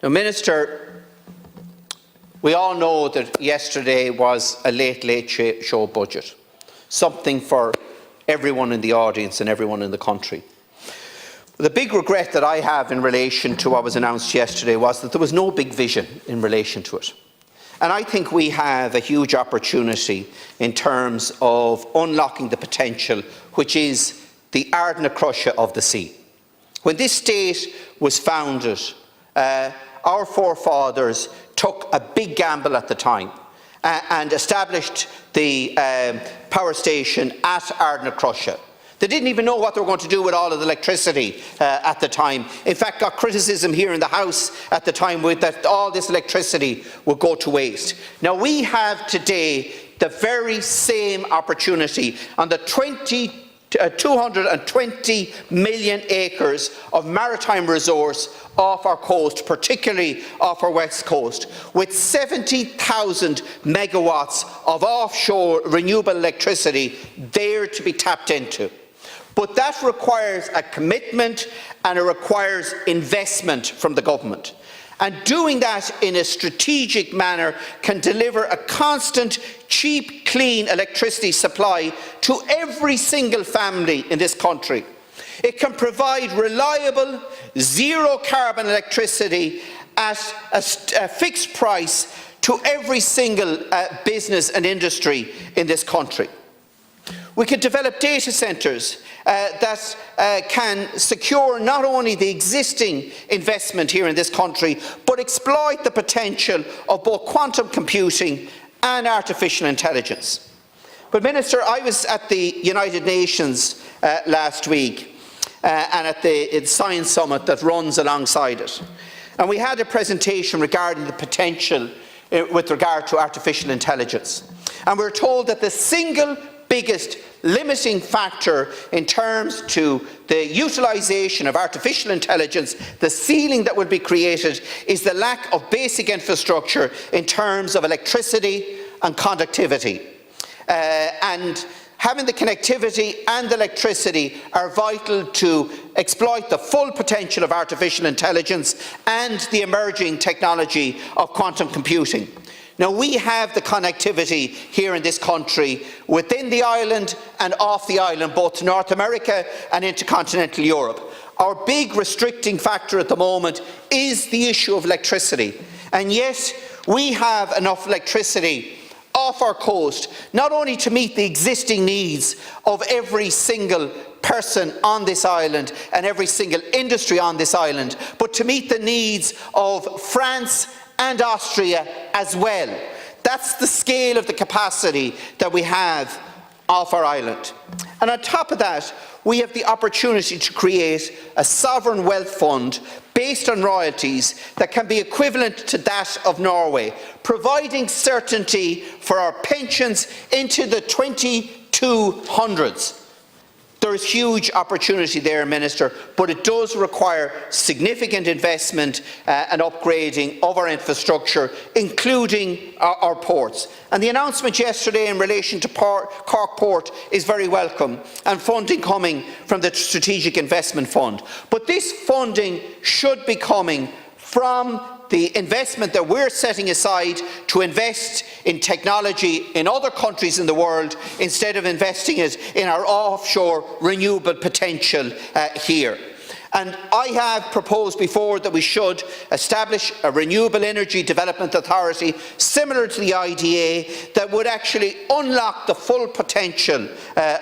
Now, Minister, we all know that yesterday was a late show budget, something for everyone in the audience and everyone in the country. The big regret that I have in relation to what was announced yesterday was that there was no big vision in relation to it. And I think we have a huge opportunity in terms of unlocking the potential, which is the Ardnacrusha of the sea. When this state was founded, our forefathers took a big gamble at the time and established the power station at Ardnacrusha. They didn't even know what they were going to do with all of the electricity at the time. In fact, got criticism here in the House at the time that all this electricity would go to waste. Now, we have today the very same opportunity on the 220 million acres of maritime resource off our coast, particularly off our west coast, with 70,000 megawatts of offshore renewable electricity there to be tapped into. But that requires a commitment and it requires investment from the government. And doing that in a strategic manner can deliver a constant, cheap, clean electricity supply to every single family in this country. It can provide reliable, zero-carbon electricity at a fixed price to every single business and industry in this country. We could develop data centres that can secure not only the existing investment here in this country, but exploit the potential of both quantum computing and artificial intelligence. But Minister, I was at the United Nations last week and at the Science Summit that runs alongside it. And we had a presentation regarding the potential with regard to artificial intelligence. And we were told that the single biggest limiting factor in terms to the utilisation of artificial intelligence, the ceiling that will be created, is the lack of basic infrastructure in terms of electricity and conductivity. And having the connectivity and the electricity are vital to exploit the full potential of artificial intelligence and the emerging technology of quantum computing. Now, we have the connectivity here in this country within the island and off the island, both to North America and into continental Europe. Our big restricting factor at the moment is the issue of electricity. And yet, we have enough electricity off our coast, not only to meet the existing needs of every single person on this island and every single industry on this island, but to meet the needs of France and Austria as well. That's the scale of the capacity that we have off our island. And on top of that, we have the opportunity to create a sovereign wealth fund based on royalties that can be equivalent to that of Norway, providing certainty for our pensions into the 2200s. There is huge opportunity there, Minister, but it does require significant investment and upgrading of our infrastructure, including our ports. And the announcement yesterday in relation to Cork Port is very welcome, and funding coming from the Strategic Investment Fund. But this funding should be coming from the investment that we're setting aside to invest in technology in other countries in the world, instead of investing it in our offshore renewable potential here. And I have proposed before that we should establish a renewable energy development authority similar to the IDA that would actually unlock the full potential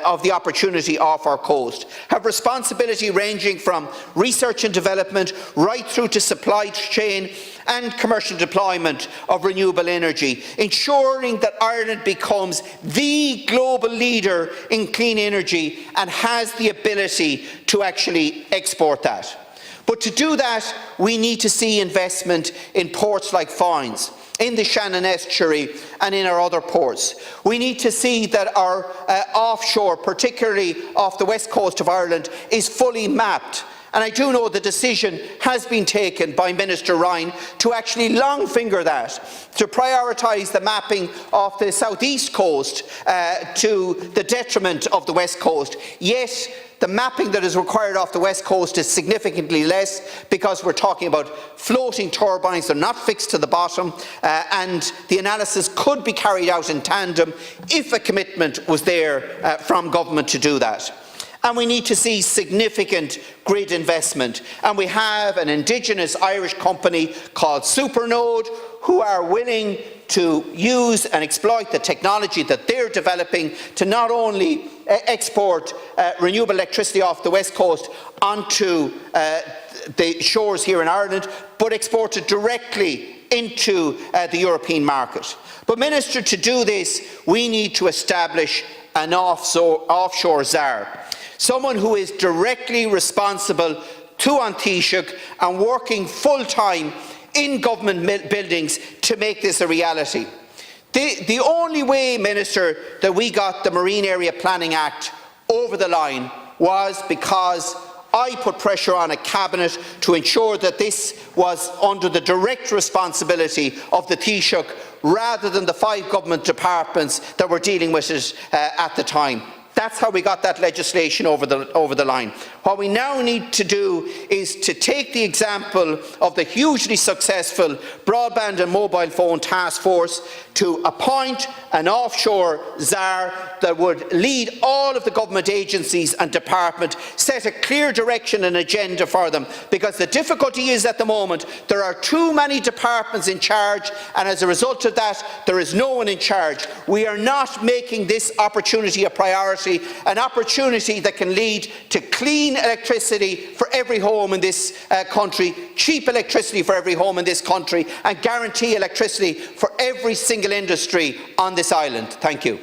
of the opportunity off our coast, have responsibility ranging from research and development right through to supply chain and commercial deployment of renewable energy, ensuring that Ireland becomes the global leader in clean energy and has the ability to actually export that. But to do that, we need to see investment in ports like Foynes, in the Shannon Estuary and in our other ports. We need to see that our offshore, particularly off the west coast of Ireland, is fully mapped And I do know the decision has been taken by Minister Ryan to actually long-finger that, to prioritise the mapping of the south east coast to the detriment of the west coast. Yet the mapping that is required off the west coast is significantly less, because we're talking about floating turbines. They're not fixed to the bottom, and the analysis could be carried out in tandem if a commitment was there from government to do that. And we need to see significant grid investment. And we have an indigenous Irish company called Supernode who are willing to use and exploit the technology that they're developing to not only export renewable electricity off the west coast onto the shores here in Ireland, but export it directly into the European market. But, Minister, to do this, we need to establish an offshore czar, someone who is directly responsible to An Taoiseach and working full-time in government buildings to make this a reality. The only way, Minister, that we got the Marine Area Planning Act over the line was because I put pressure on a cabinet to ensure that this was under the direct responsibility of the Taoiseach rather than the 5 government departments that were dealing with it at the time. That's how we got that legislation over the line. What we now need to do is to take the example of the hugely successful Broadband and Mobile Phone Task Force to appoint an offshore czar that would lead all of the government agencies and departments, set a clear direction and agenda for them, because the difficulty is at the moment there are too many departments in charge, and as a result of that there is no one in charge. We are not making this opportunity a priority, an opportunity that can lead to clean electricity for every home in this country, cheap electricity for every home in this country, and guarantee electricity for every single industry on this island. Thank you.